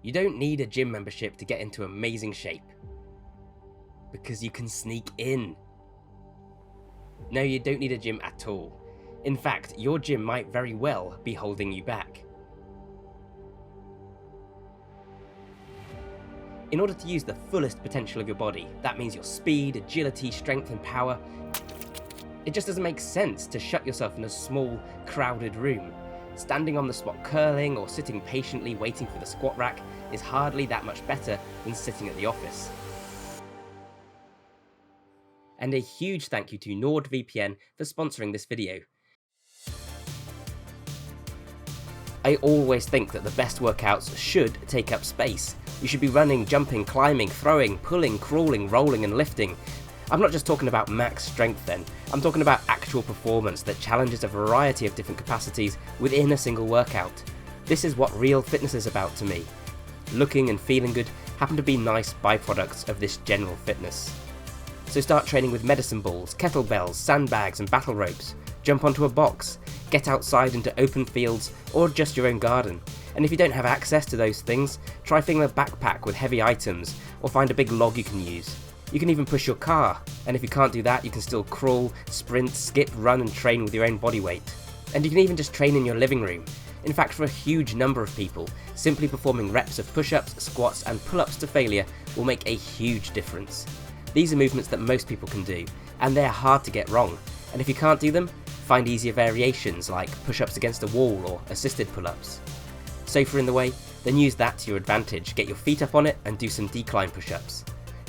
You don't need a gym membership to get into amazing shape. Because you can sneak in. No, you don't need a gym at all. In fact, your gym might very well be holding you back. In order to use the fullest potential of your body, that means your speed, agility, strength and power, it just doesn't make sense to shut yourself in a small, crowded room. Standing on the spot curling or sitting patiently waiting for the squat rack is hardly that much better than sitting at the office. And a huge thank you to NordVPN for sponsoring this video. I always think that the best workouts should take up space. You should be running, jumping, climbing, throwing, pulling, crawling, rolling and lifting. I'm not just talking about max strength then, I'm talking about actual performance that challenges a variety of different capacities within a single workout. This is what real fitness is about to me. Looking and feeling good happen to be nice byproducts of this general fitness. So start training with medicine balls, kettlebells, sandbags and battle ropes. Jump onto a box, get outside into open fields or just your own garden. And if you don't have access to those things, try filling a backpack with heavy items or find a big log you can use. You can even push your car, and if you can't do that, you can still crawl, sprint, skip, run and train with your own body weight. And you can even just train in your living room. In fact, for a huge number of people, simply performing reps of push-ups, squats and pull-ups to failure will make a huge difference. These are movements that most people can do, and they're hard to get wrong. And if you can't do them, find easier variations like push-ups against a wall or assisted pull-ups. Safer in the way? Then use that to your advantage, get your feet up on it and do some decline push-ups.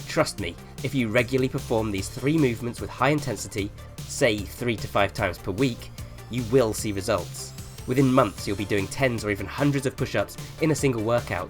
Trust me, if you regularly perform these 3 movements with high intensity, say 3 to 5 times per week, you will see results. Within months you'll be doing tens or even hundreds of push-ups in a single workout.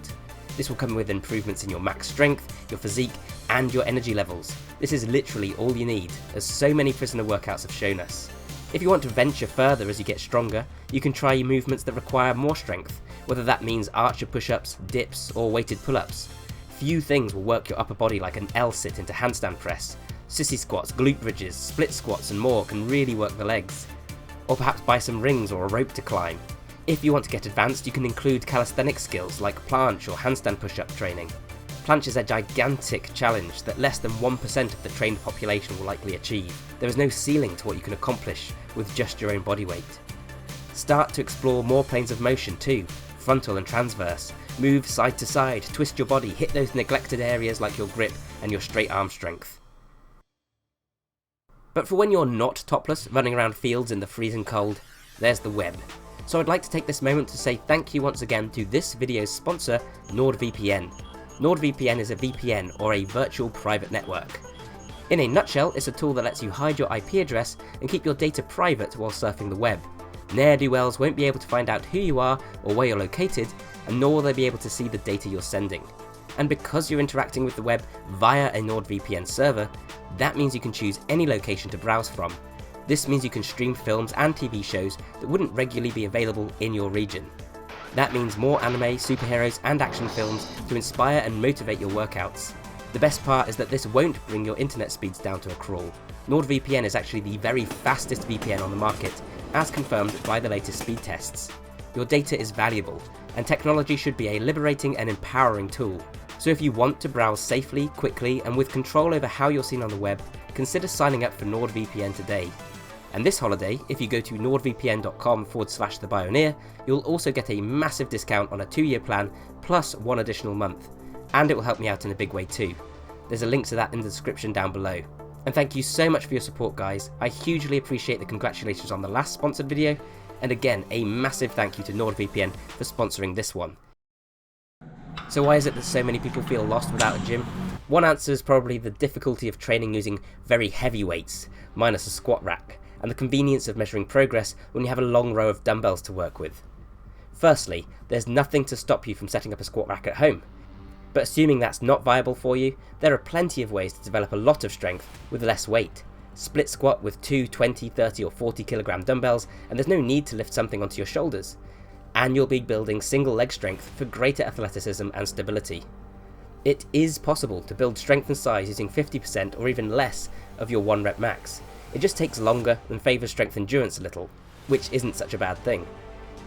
This will come with improvements in your max strength, your physique and your energy levels. This is literally all you need, as so many prisoner workouts have shown us. If you want to venture further as you get stronger, you can try movements that require more strength, whether that means archer push-ups, dips or weighted pull-ups. Few things will work your upper body like an L-sit into handstand press. Sissy squats, glute bridges, split squats and more can really work the legs. Or perhaps buy some rings or a rope to climb. If you want to get advanced, you can include calisthenic skills like planche or handstand push-up training. Planche is a gigantic challenge that less than 1% of the trained population will likely achieve. There is no ceiling to what you can accomplish with just your own body weight. Start to explore more planes of motion too, frontal and transverse. Move side to side, twist your body, hit those neglected areas like your grip and your straight arm strength. But for when you're not topless, running around fields in the freezing cold, there's the web. So I'd like to take this moment to say thank you once again to this video's sponsor, NordVPN. NordVPN is a VPN or a virtual private network. In a nutshell, it's a tool that lets you hide your IP address and keep your data private while surfing the web. Ne'er-do-wells won't be able to find out who you are or where you're located, and nor will they be able to see the data you're sending. And because you're interacting with the web via a NordVPN server, that means you can choose any location to browse from. This means you can stream films and TV shows that wouldn't regularly be available in your region. That means more anime, superheroes and action films to inspire and motivate your workouts. The best part is that this won't bring your internet speeds down to a crawl. NordVPN is actually the very fastest VPN on the market, as confirmed by the latest speed tests. Your data is valuable, and technology should be a liberating and empowering tool. So if you want to browse safely, quickly, and with control over how you're seen on the web, consider signing up for NordVPN today. And this holiday, if you go to nordvpn.com/thebioneer, you'll also get a massive discount on a 2-year plan plus 1 additional month. And it will help me out in a big way too. There's a link to that in the description down below. And thank you so much for your support guys, I hugely appreciate the congratulations on the last sponsored video, and again a massive thank you to NordVPN for sponsoring this one. So why is it that so many people feel lost without a gym? One answer is probably the difficulty of training using very heavy weights, minus a squat rack, and the convenience of measuring progress when you have a long row of dumbbells to work with. Firstly, there's nothing to stop you from setting up a squat rack at home. But assuming that's not viable for you, there are plenty of ways to develop a lot of strength with less weight. Split squat with 2 20, 30 or 40 kilogram dumbbells, and there's no need to lift something onto your shoulders. And you'll be building single leg strength for greater athleticism and stability. It is possible to build strength and size using 50% or even less of your 1 rep max. It just takes longer and favours strength endurance a little, which isn't such a bad thing.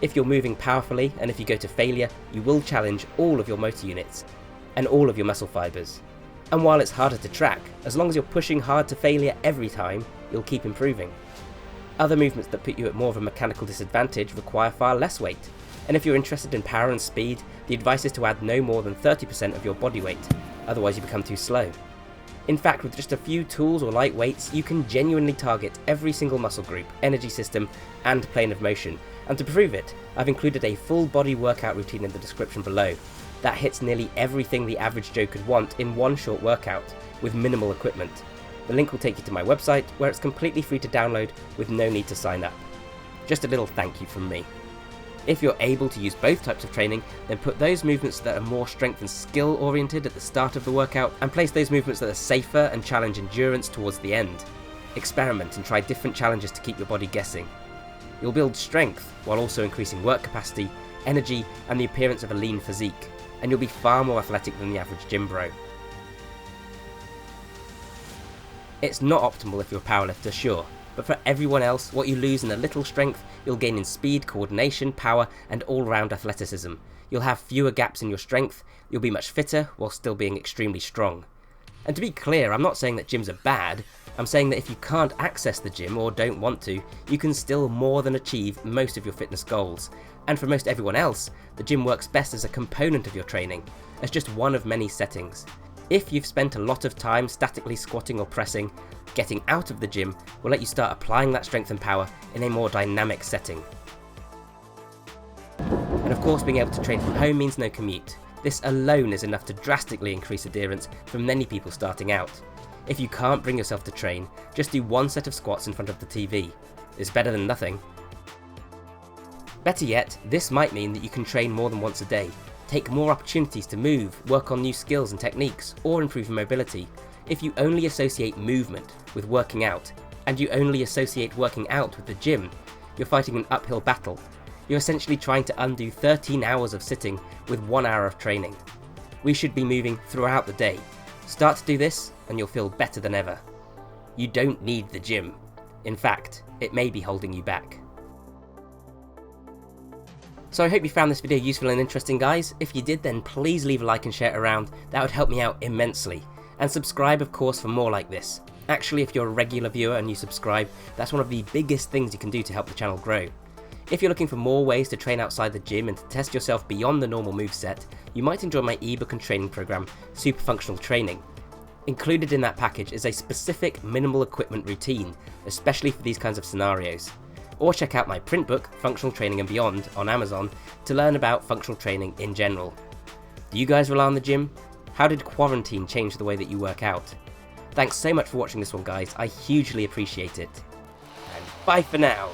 If you're moving powerfully and if you go to failure, you will challenge all of your motor units and all of your muscle fibers. And while it's harder to track, as long as you're pushing hard to failure every time, you'll keep improving. Other movements that put you at more of a mechanical disadvantage require far less weight, and if you're interested in power and speed, the advice is to add no more than 30% of your body weight, otherwise you become too slow. In fact, with just a few tools or light weights, you can genuinely target every single muscle group, energy system, and plane of motion. And to prove it, I've included a full body workout routine in the description below. That hits nearly everything the average Joe could want in one short workout, with minimal equipment. The link will take you to my website, where it's completely free to download with no need to sign up. Just a little thank you from me. If you're able to use both types of training, then put those movements that are more strength and skill oriented at the start of the workout, and place those movements that are safer and challenge endurance towards the end. Experiment and try different challenges to keep your body guessing. You'll build strength while also increasing work capacity, energy, and the appearance of a lean physique, and you'll be far more athletic than the average gym bro. It's not optimal if you're a powerlifter, sure, but for everyone else, what you lose in a little strength, you'll gain in speed, coordination, power, and all-round athleticism. You'll have fewer gaps in your strength, you'll be much fitter while still being extremely strong. And to be clear, I'm not saying that gyms are bad, I'm saying that if you can't access the gym or don't want to, you can still more than achieve most of your fitness goals. And for most everyone else, the gym works best as a component of your training, as just one of many settings. If you've spent a lot of time statically squatting or pressing, getting out of the gym will let you start applying that strength and power in a more dynamic setting. And of course, being able to train from home means no commute. This alone is enough to drastically increase adherence for many people starting out. If you can't bring yourself to train, just do one set of squats in front of the TV. It's better than nothing. Better yet, this might mean that you can train more than once a day, take more opportunities to move, work on new skills and techniques, or improve your mobility. If you only associate movement with working out, and you only associate working out with the gym, you're fighting an uphill battle. You're essentially trying to undo 13 hours of sitting with 1 hour of training. We should be moving throughout the day. Start to do this, and you'll feel better than ever. You don't need the gym. In fact, it may be holding you back. So I hope you found this video useful and interesting, guys. If you did, then please leave a like and share it around. That would help me out immensely. And subscribe, of course, for more like this. Actually, if you're a regular viewer and you subscribe, that's one of the biggest things you can do to help the channel grow. If you're looking for more ways to train outside the gym and to test yourself beyond the normal moveset, you might enjoy my ebook and training program, Super Functional Training. Included in that package is a specific minimal equipment routine, especially for these kinds of scenarios. Or check out my print book, Functional Training and Beyond, on Amazon to learn about functional training in general. Do you guys rely on the gym? How did quarantine change the way that you work out? Thanks so much for watching this one, guys. I hugely appreciate it. And bye for now.